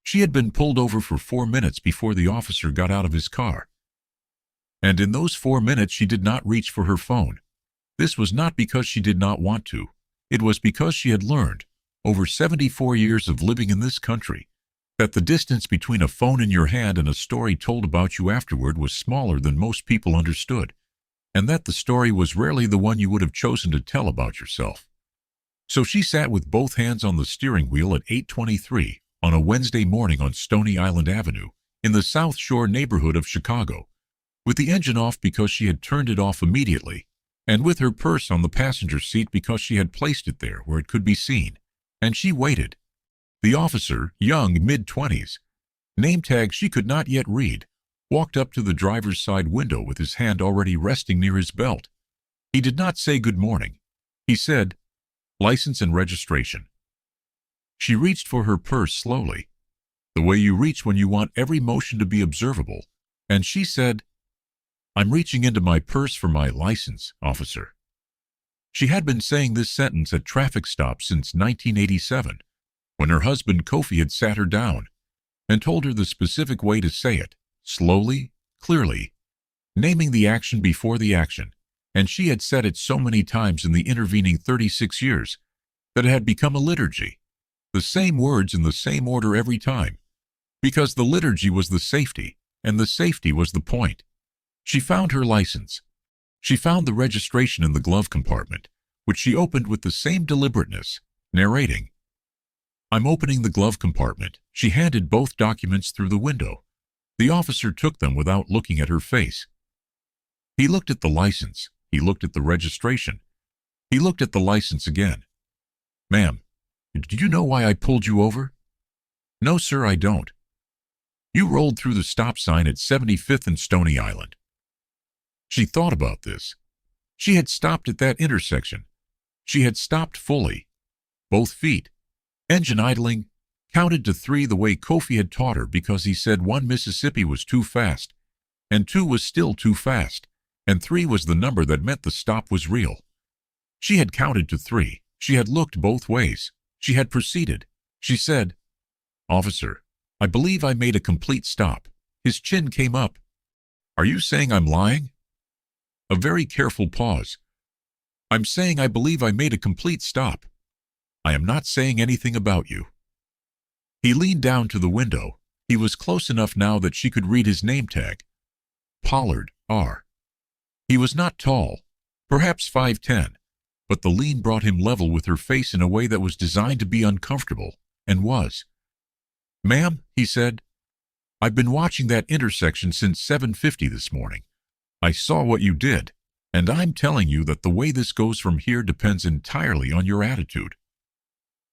She had been pulled over for 4 minutes before the officer got out of his car. And in those 4 minutes she did not reach for her phone. This was not because she did not want to. It was because she had learned, over 74 years of living in this country, that the distance between a phone in your hand and a story told about you afterward was smaller than most people understood, and that the story was rarely the one you would have chosen to tell about yourself. So she sat with both hands on the steering wheel at 8:23 on a Wednesday morning on Stony Island Avenue in the South Shore neighborhood of Chicago, with the engine off because she had turned it off immediately, and with her purse on the passenger seat because she had placed it there where it could be seen, and she waited. The officer, young, mid-20s, name tag she could not yet read, walked up to the driver's side window with his hand already resting near his belt. He did not say good morning. He said, "License and registration." She reached for her purse slowly, the way you reach when you want every motion to be observable, and she said, "I'm reaching into my purse for my license, officer." She had been saying this sentence at traffic stops since 1987, when her husband Kofi had sat her down and told her the specific way to say it, slowly, clearly, naming the action before the action, and she had said it so many times in the intervening 36 years that it had become a liturgy, the same words in the same order every time, because the liturgy was the safety, and the safety was the point. She found her license. She found the registration in the glove compartment, which she opened with the same deliberateness, narrating. "I'm opening the glove compartment." She handed both documents through the window. The officer took them without looking at her face. He looked at the license. He looked at the registration. He looked at the license again. "Ma'am, do you know why I pulled you over?" "No, sir, I don't." "You rolled through the stop sign at 75th and Stony Island." She thought about this. She had stopped at that intersection. She had stopped fully. Both feet. Engine idling. Counted to 3 the way Kofi had taught her because he said 1 Mississippi was too fast, and 2 was still too fast, and 3 was the number that meant the stop was real. She had counted to 3. She had looked both ways. She had proceeded. She said, "Officer, I believe I made a complete stop." His chin came up. "Are you saying I'm lying?" A very careful pause. "I'm saying I believe I made a complete stop. I am not saying anything about you." He leaned down to the window. He was close enough now that she could read his name tag. Pollard, R. He was not tall, perhaps 5'10", but the lean brought him level with her face in a way that was designed to be uncomfortable, and was. "Ma'am," he said, "I've been watching that intersection since 7:50 this morning. I saw what you did, and I'm telling you that the way this goes from here depends entirely on your attitude."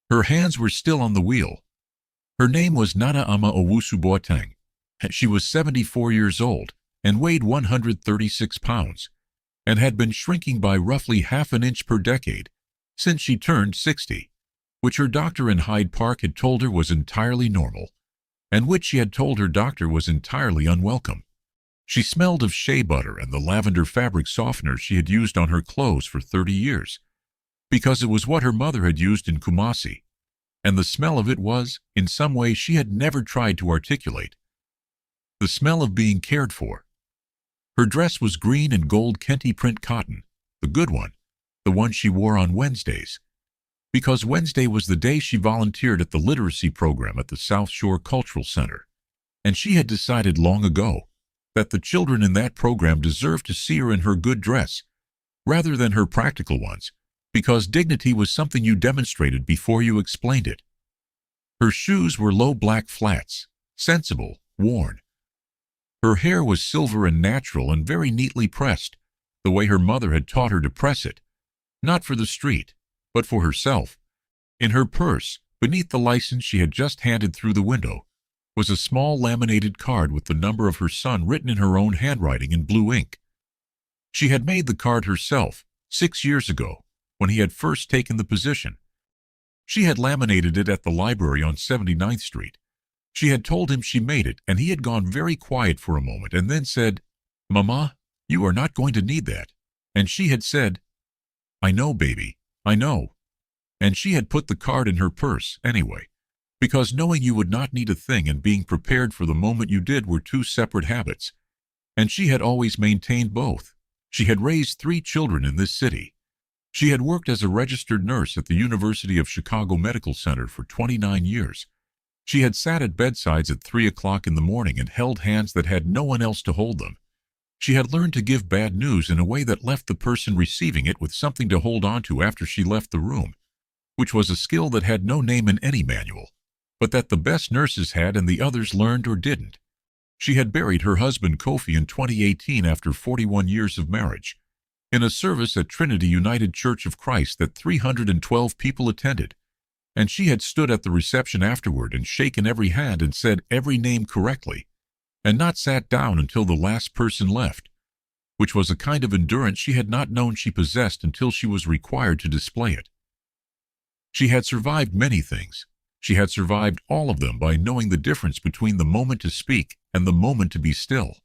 Her hands were still on the wheel. Her name was Nana Ama Owusu Boateng. She was 74 years old and weighed 136 pounds, and had been shrinking by roughly half an inch per decade since she turned 60, which her doctor in Hyde Park had told her was entirely normal, and which she had told her doctor was entirely unwelcome. She smelled of shea butter and the lavender fabric softener she had used on her clothes for 30 years, because it was what her mother had used in Kumasi, and the smell of it was, in some way she had never tried to articulate, the smell of being cared for. Her dress was green and gold Kente print cotton, the good one, the one she wore on Wednesdays, because Wednesday was the day she volunteered at the literacy program at the South Shore Cultural Center, and she had decided long ago that the children in that program deserved to see her in her good dress, rather than her practical ones, because dignity was something you demonstrated before you explained it. Her shoes were low black flats, sensible, worn. Her hair was silver and natural and very neatly pressed, the way her mother had taught her to press it, not for the street, but for herself. In her purse, beneath the license she had just handed through the window, was a small laminated card with the number of her son written in her own handwriting in blue ink. She had made the card herself 6 years ago, when he had first taken the position. She had laminated it at the library on 79th Street. She had told him she made it, and he had gone very quiet for a moment and then said, "Mama, you are not going to need that." And she had said, "I know, baby, I know." And she had put the card in her purse anyway, Because knowing you would not need a thing and being prepared for the moment you did were two separate habits. And she had always maintained both. She had raised 3 children in this city. She had worked as a registered nurse at the University of Chicago Medical Center for 29 years. She had sat at bedsides at 3 o'clock in the morning and held hands that had no one else to hold them. She had learned to give bad news in a way that left the person receiving it with something to hold on to after she left the room, which was a skill that had no name in any manual, but that the best nurses had and the others learned or didn't. She had buried her husband Kofi in 2018 after 41 years of marriage, in a service at Trinity United Church of Christ that 312 people attended, and she had stood at the reception afterward and shaken every hand and said every name correctly, and not sat down until the last person left, which was a kind of endurance she had not known she possessed until she was required to display it. She had survived many things. She had survived all of them by knowing the difference between the moment to speak and the moment to be still.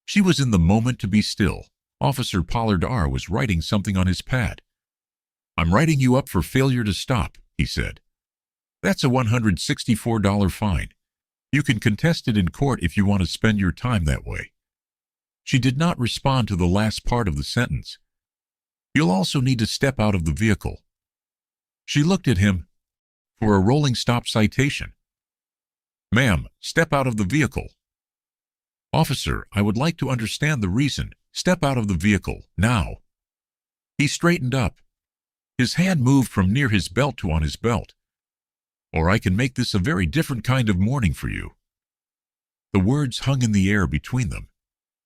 She was in the moment to be still. Officer Pollard R. was writing something on his pad. "I'm writing you up for failure to stop," he said. "That's a $164 fine. You can contest it in court if you want to spend your time that way." She did not respond to the last part of the sentence. "You'll also need to step out of the vehicle." She looked at him. "For a rolling stop citation." "Ma'am, step out of the vehicle." "Officer, I would like to understand the reason. Step out of the vehicle, now." He straightened up. His hand moved from near his belt to on his belt. "Or I can make this a very different kind of morning for you." The words hung in the air between them.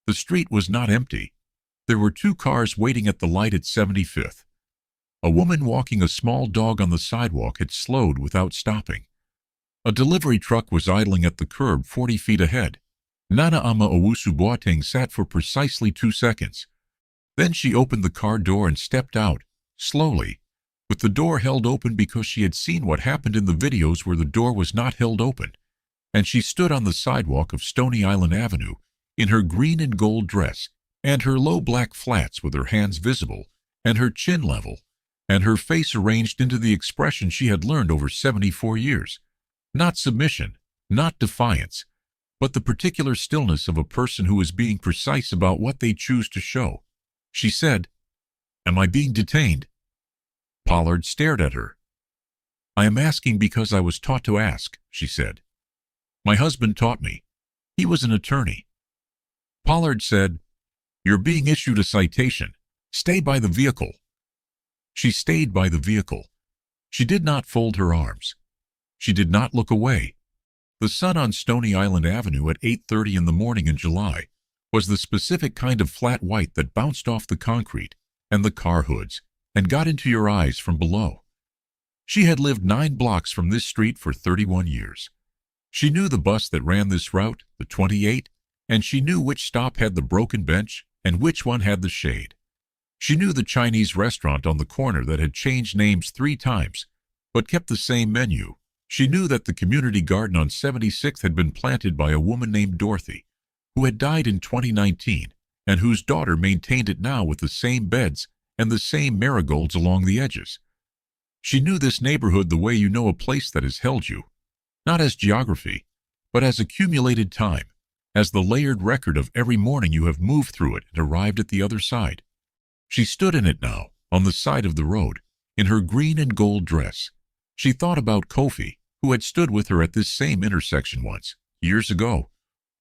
The street was not empty. There were 2 cars waiting at the light at 75th. A woman walking a small dog on the sidewalk had slowed without stopping. A delivery truck was idling at the curb 40 feet ahead. Nana Ama Owusu Boateng sat for precisely 2 seconds. Then she opened the car door and stepped out, slowly, with the door held open because she had seen what happened in the videos where the door was not held open, and she stood on the sidewalk of Stony Island Avenue in her green and gold dress and her low black flats with her hands visible and her chin level and her face arranged into the expression she had learned over 74 years. Not submission, not defiance, but the particular stillness of a person who is being precise about what they choose to show. She said, "Am I being detained?" Pollard stared at her. "I am asking because I was taught to ask," she said. "My husband taught me. He was an attorney." Pollard said, "You're being issued a citation. Stay by the vehicle." She stayed by the vehicle. She did not fold her arms. She did not look away. The sun on Stony Island Avenue at 8:30 in the morning in July was the specific kind of flat white that bounced off the concrete and the car hoods and got into your eyes from below. She had lived 9 blocks from this street for 31 years. She knew the bus that ran this route, the 28, and she knew which stop had the broken bench and which one had the shade. She knew the Chinese restaurant on the corner that had changed names 3 times, but kept the same menu. She knew that the community garden on 76th had been planted by a woman named Dorothy, who had died in 2019, and whose daughter maintained it now with the same beds and the same marigolds along the edges. She knew this neighborhood the way you know a place that has held you, not as geography, but as accumulated time, as the layered record of every morning you have moved through it and arrived at the other side. She stood in it now, on the side of the road, in her green and gold dress. She thought about Kofi, who had stood with her at this same intersection once, years ago,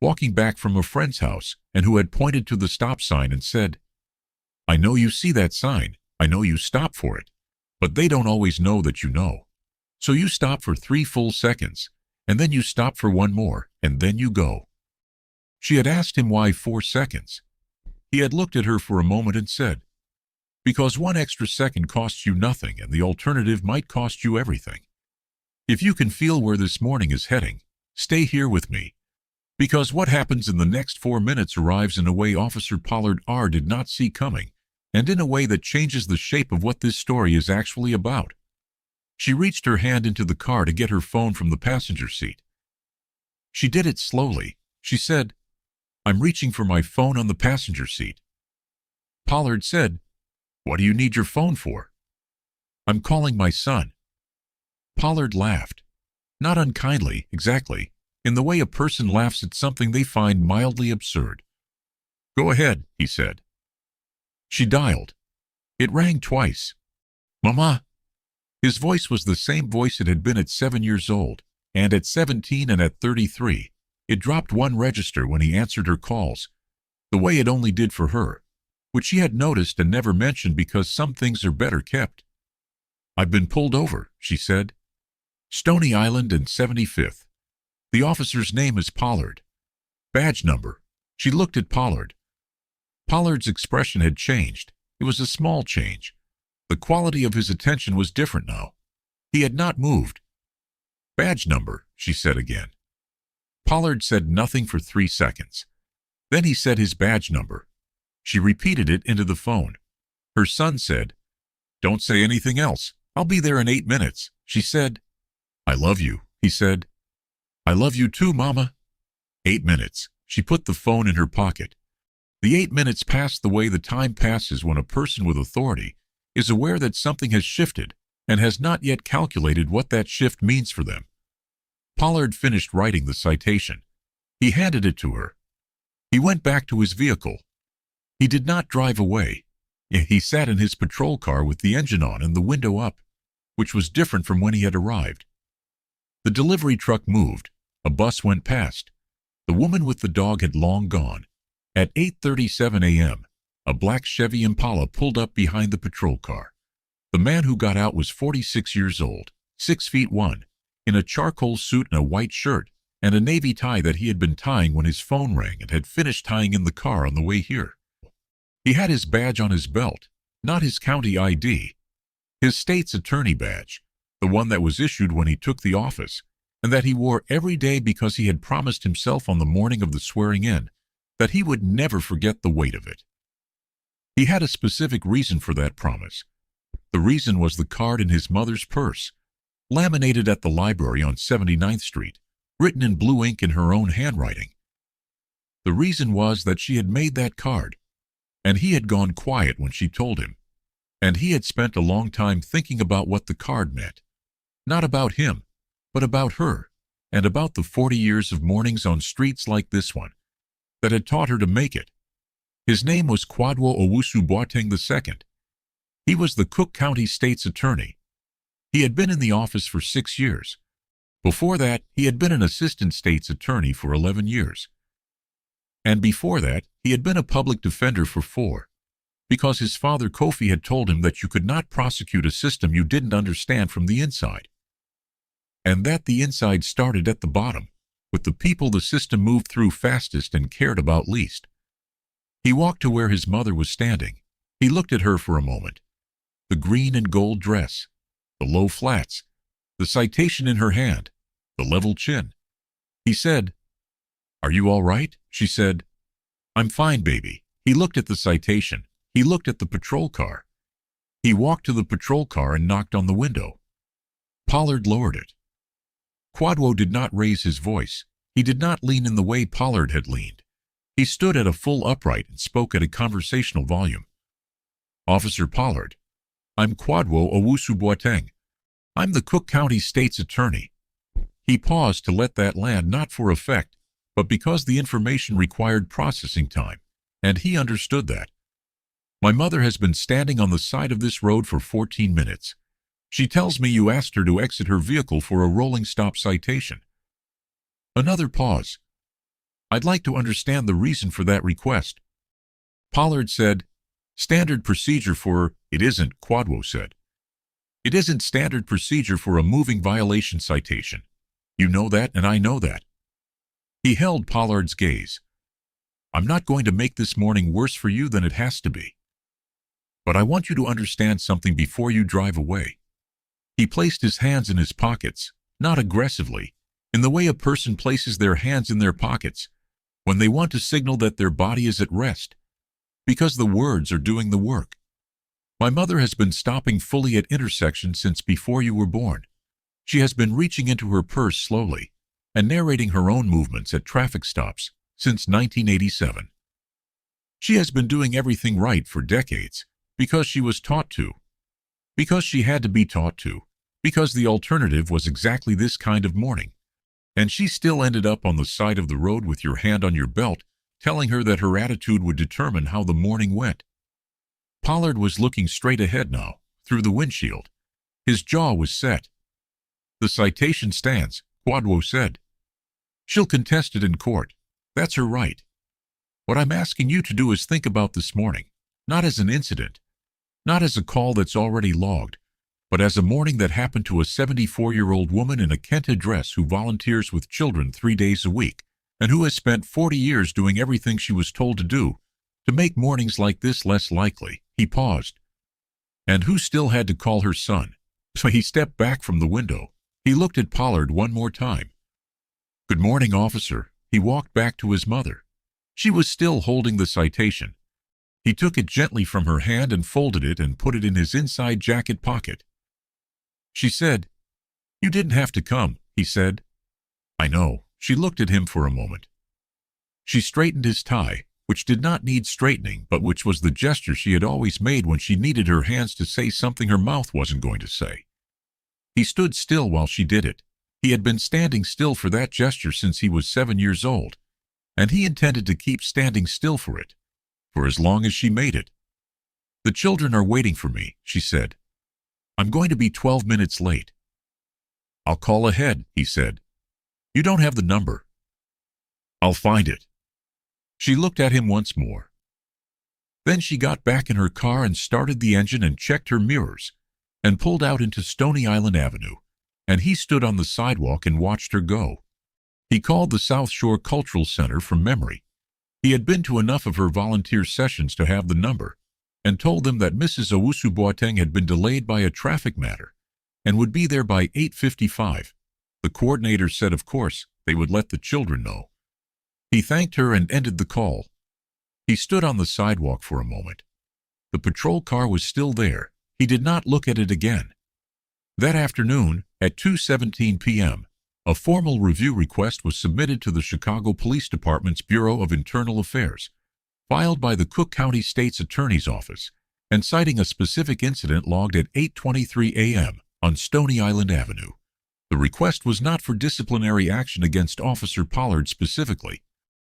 walking back from a friend's house, and who had pointed to the stop sign and said, "I know you see that sign. I know you stop for it. But they don't always know that you know. So you stop for 3 full seconds, and then you stop for 1 more, and then you go." She had asked him why 4 seconds. He had looked at her for a moment and said, "Because 1 extra second costs you nothing, and the alternative might cost you everything. If you can feel where this morning is heading, stay here with me. Because what happens in the next 4 minutes arrives in a way Officer Pollard R. did not see coming, and in a way that changes the shape of what this story is actually about." She reached her hand into the car to get her phone from the passenger seat. She did it slowly. She said, "I'm reaching for my phone on the passenger seat." Pollard said, "What do you need your phone for?" "I'm calling my son." Pollard laughed. Not unkindly, exactly, in the way a person laughs at something they find mildly absurd. "Go ahead," he said. She dialed. It rang twice. "Mama." His voice was the same voice it had been at 7 years old, and at 17 and at 33. It dropped one register when he answered her calls, the way it only did for her, which she had noticed and never mentioned because some things are better kept. "I've been pulled over," she said. "Stony Island and 75th. The officer's name is Pollard. Badge number." She looked at Pollard. Pollard's expression had changed. It was a small change. The quality of his attention was different now. He had not moved. "Badge number," she said again. Pollard said nothing for 3 seconds. Then he said his badge number. She repeated it into the phone. Her son said, "Don't say anything else. I'll be there in 8 minutes." She said, "I love you," he said. "I love you too, Mama." 8 minutes. She put the phone in her pocket. The 8 minutes passed the way the time passes when a person with authority is aware that something has shifted and has not yet calculated what that shift means for them. Pollard finished writing the citation. He handed it to her. He went back to his vehicle. He did not drive away. He sat in his patrol car with the engine on and the window up, which was different from when he had arrived. The delivery truck moved. A bus went past. The woman with the dog had long gone. At 8:37 a.m., a black Chevy Impala pulled up behind the patrol car. The man who got out was 46 years old, 6'1", in a charcoal suit and a white shirt, and a navy tie that he had been tying when his phone rang and had finished tying in the car on the way here. He had his badge on his belt, not his county ID. His state's attorney badge, the one that was issued when he took the office, and that he wore every day because he had promised himself on the morning of the swearing-in that he would never forget the weight of it. He had a specific reason for that promise. The reason was the card in his mother's purse, laminated at the library on 79th Street, written in blue ink in her own handwriting. The reason was that she had made that card, and he had gone quiet when she told him, and he had spent a long time thinking about what the card meant. Not about him, but about her, and about the 40 years of mornings on streets like this one that had taught her to make it. His name was Kwadwo Owusu-Boateng II. He was the Cook County State's attorney. He had been in the office for 6 years. Before that, he had been an assistant state's attorney for 11 years. And before that, he had been a public defender for 4, because his father Kofi had told him that you could not prosecute a system you didn't understand from the inside, and that the inside started at the bottom, with the people the system moved through fastest and cared about least. He walked to where his mother was standing. He looked at her for a moment. The green and gold dress, the low flats, the citation in her hand, the level chin. He said, "Are you all right?" She said, "I'm fine, baby." He looked at the citation. He looked at the patrol car. He walked to the patrol car and knocked on the window. Pollard lowered it. Kwadwo did not raise his voice. He did not lean in the way Pollard had leaned. He stood at a full upright and spoke at a conversational volume. "Officer Pollard, I'm Kwadwo Owusu-Boateng. I'm the Cook County State's attorney." He paused to let that land, not for effect, but because the information required processing time, and he understood that. "My mother has been standing on the side of this road for 14 minutes. She tells me you asked her to exit her vehicle for a rolling stop citation." Another pause. "I'd like to understand the reason for that request." Pollard said, "Standard procedure for—" "It isn't," Kwadwo said. "It isn't standard procedure for a moving violation citation. You know that, and I know that." He held Pollard's gaze. "I'm not going to make this morning worse for you than it has to be. But I want you to understand something before you drive away." He placed his hands in his pockets, not aggressively, in the way a person places their hands in their pockets when they want to signal that their body is at rest, because the words are doing the work. "My mother has been stopping fully at intersections since before you were born. She has been reaching into her purse slowly and narrating her own movements at traffic stops since 1987. She has been doing everything right for decades because she was taught to, because she had to be taught to, because the alternative was exactly this kind of morning. And she still ended up on the side of the road with your hand on your belt, telling her that her attitude would determine how the morning went. Pollard was looking straight ahead now, through the windshield. His jaw was set. "The citation stands," Quadwo said. "She'll contest it in court. That's her right. What I'm asking you to do is think about this morning, not as an incident, not as a call that's already logged, but as a morning that happened to a 74-year-old woman in a Kent address who volunteers with children 3 days a week, and who has spent 40 years doing everything she was told to do to make mornings like this less likely." He paused. "And who still had to call her son." So he stepped back from the window. He looked at Pollard one more time. "Good morning, officer." He walked back to his mother. She was still holding the citation. He took it gently from her hand and folded it and put it in his inside jacket pocket. She said, "You didn't have to come," he said. "I know." She looked at him for a moment. She straightened his tie, which did not need straightening, but which was the gesture she had always made when she needed her hands to say something her mouth wasn't going to say. He stood still while she did it. He had been standing still for that gesture since he was 7 years old, and he intended to keep standing still for it, for as long as she made it. "The children are waiting for me," she said. "I'm going to be 12 minutes late." "I'll call ahead," he said. "You don't have the number." "I'll find it." She looked at him once more. Then she got back in her car and started the engine and checked her mirrors and pulled out into Stony Island Avenue, and he stood on the sidewalk and watched her go. He called the South Shore Cultural Center from memory. He had been to enough of her volunteer sessions to have the number, and told them that Mrs. Owusu Boateng had been delayed by a traffic matter and would be there by 8:55. The coordinator said of course they would let the children know. He thanked her and ended the call. He stood on the sidewalk for a moment. The patrol car was still there. He did not look at it again. That afternoon, at 2:17 p.m., a formal review request was submitted to the Chicago Police Department's Bureau of Internal Affairs, filed by the Cook County State's Attorney's Office, and citing a specific incident logged at 8:23 a.m. on Stony Island Avenue. The request was not for disciplinary action against Officer Pollard specifically.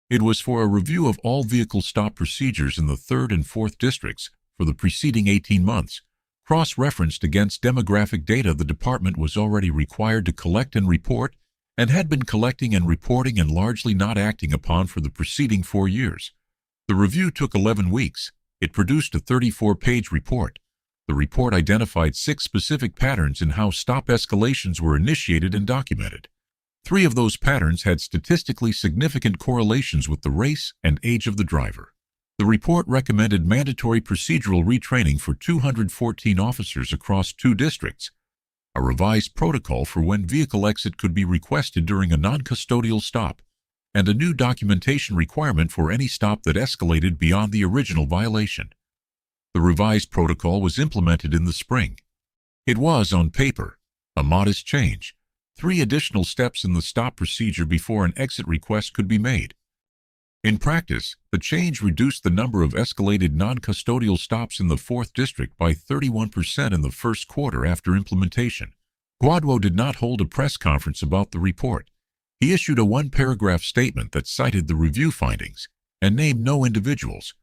It was for a review of all vehicle stop procedures in the 3rd and 4th districts for the preceding 18 months, cross-referenced against demographic data the department was already required to collect and report, and had been collecting and reporting and largely not acting upon for the preceding 4 years. The review took 11 weeks. It produced a 34-page report. The report identified 6 specific patterns in how stop escalations were initiated and documented. 3 of those patterns had statistically significant correlations with the race and age of the driver. The report recommended mandatory procedural retraining for 214 officers across 2 districts, a revised protocol for when vehicle exit could be requested during a non-custodial stop, and a new documentation requirement for any stop that escalated beyond the original violation. The revised protocol was implemented in the spring. It was, on paper, a modest change. 3 additional steps in the stop procedure before an exit request could be made. In practice, the change reduced the number of escalated non-custodial stops in the 4th District by 31% in the first quarter after implementation. Quadwo did not hold a press conference about the report. He issued a 1-paragraph statement that cited the review findings and named no individuals.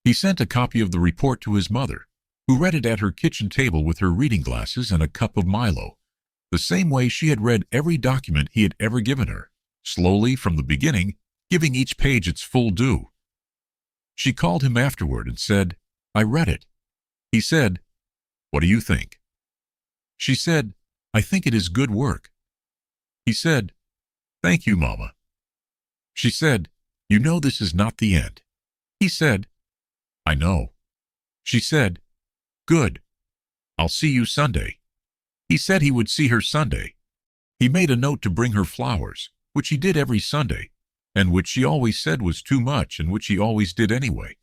He sent a copy of the report to his mother, who read it at her kitchen table with her reading glasses and a cup of Milo, the same way she had read every document he had ever given her, slowly from the beginning, giving each page its full due. She called him afterward and said, "I read it." He said, "What do you think?" She said, "I think it is good work." He said, "Thank you, Mama." She said, "You know this is not the end." He said, "I know." She said, "Good. I'll see you Sunday." He said he would see her Sunday. He made a note to bring her flowers, which he did every Sunday, and which she always said was too much and which he always did anyway,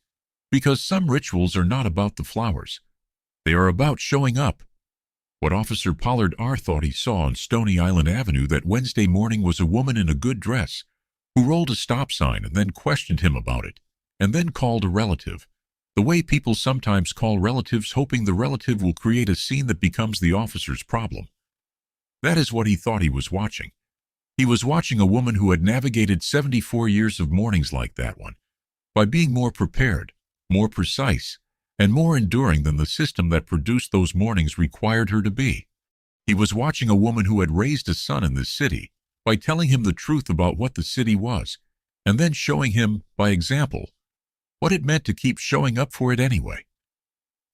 because some rituals are not about the flowers. They are about showing up. What Officer Pollard R. thought he saw on Stony Island Avenue that Wednesday morning was a woman in a good dress who rolled a stop sign and then questioned him about it, and then called a relative, the way people sometimes call relatives hoping the relative will create a scene that becomes the officer's problem. That is what he thought he was watching. He was watching a woman who had navigated 74 years of mornings like that one, by being more prepared, more precise, and more enduring than the system that produced those mornings required her to be. He was watching a woman who had raised a son in this city by telling him the truth about what the city was, and then showing him, by example, what it meant to keep showing up for it anyway.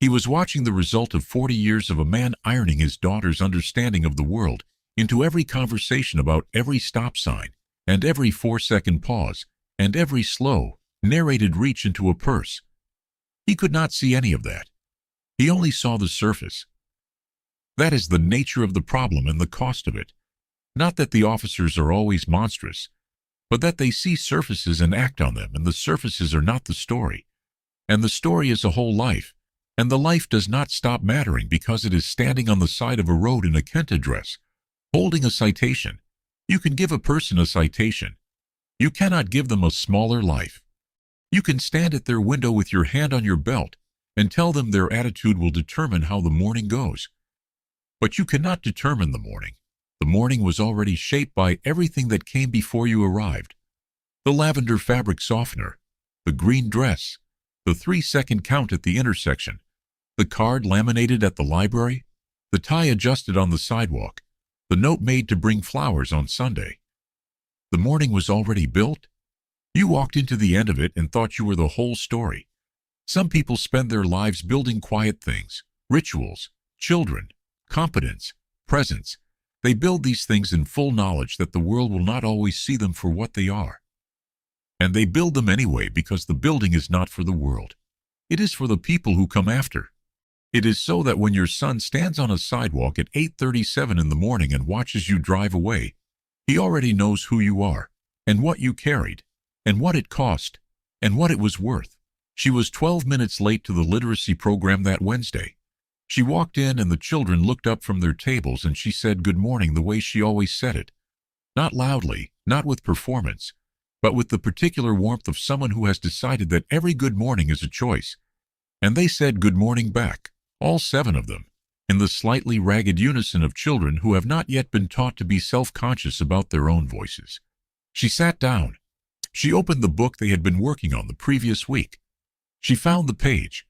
He was watching the result of 40 years of a man ironing his daughter's understanding of the world into every conversation about every stop sign, and every 4-second pause, and every slow, narrated reach into a purse. He could not see any of that. He only saw the surface. That is the nature of the problem and the cost of it. Not that the officers are always monstrous, but that they see surfaces and act on them, and the surfaces are not the story. And the story is a whole life, and the life does not stop mattering because it is standing on the side of a road in a Kenta dress, holding a citation. You can give a person a citation. You cannot give them a smaller life. You can stand at their window with your hand on your belt and tell them their attitude will determine how the morning goes. But you cannot determine the morning. The morning was already shaped by everything that came before you arrived. The lavender fabric softener, the green dress, the 3-second count at the intersection, the card laminated at the library, the tie adjusted on the sidewalk, the note made to bring flowers on Sunday. The morning was already built. You walked into the end of it and thought you were the whole story. Some people spend their lives building quiet things, rituals, children, competence, presence. They build these things in full knowledge that the world will not always see them for what they are. And they build them anyway because the building is not for the world. It is for the people who come after. It is so that when your son stands on a sidewalk at 8:37 in the morning and watches you drive away, he already knows who you are, and what you carried, and what it cost, and what it was worth. She was 12 minutes late to the literacy program that Wednesday. She walked in and the children looked up from their tables and she said good morning the way she always said it. Not loudly, not with performance, but with the particular warmth of someone who has decided that every good morning is a choice. And they said good morning back, all 7 of them, in the slightly ragged unison of children who have not yet been taught to be self-conscious about their own voices. She sat down. She opened the book they had been working on the previous week. She found the page.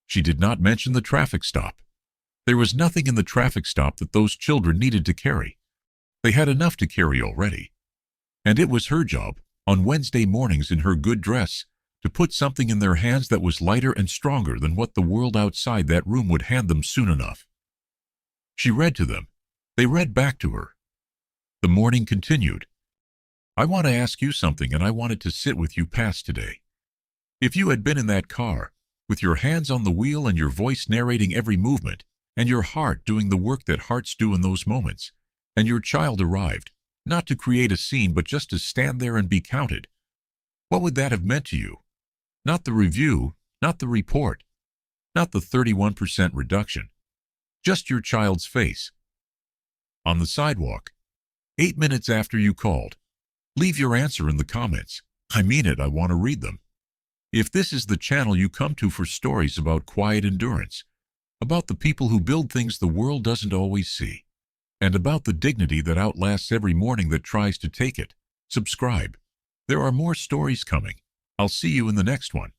She did not mention the traffic stop. There was nothing in the traffic stop that those children needed to carry. They had enough to carry already. And it was her job, on Wednesday mornings in her good dress, to put something in their hands that was lighter and stronger than what the world outside that room would hand them soon enough. She read to them. They read back to her. The morning continued. I want to ask you something and I wanted to sit with you past today. If you had been in that car, with your hands on the wheel and your voice narrating every movement, and your heart doing the work that hearts do in those moments, and your child arrived, not to create a scene but just to stand there and be counted, what would that have meant to you? Not the review, not the report, not the 31% reduction, just your child's face. On the sidewalk, 8 minutes after you called. Leave your answer in the comments. I mean it, I want to read them. If this is the channel you come to for stories about quiet endurance, about the people who build things the world doesn't always see, and about the dignity that outlasts every morning that tries to take it, subscribe. There are more stories coming. I'll see you in the next one.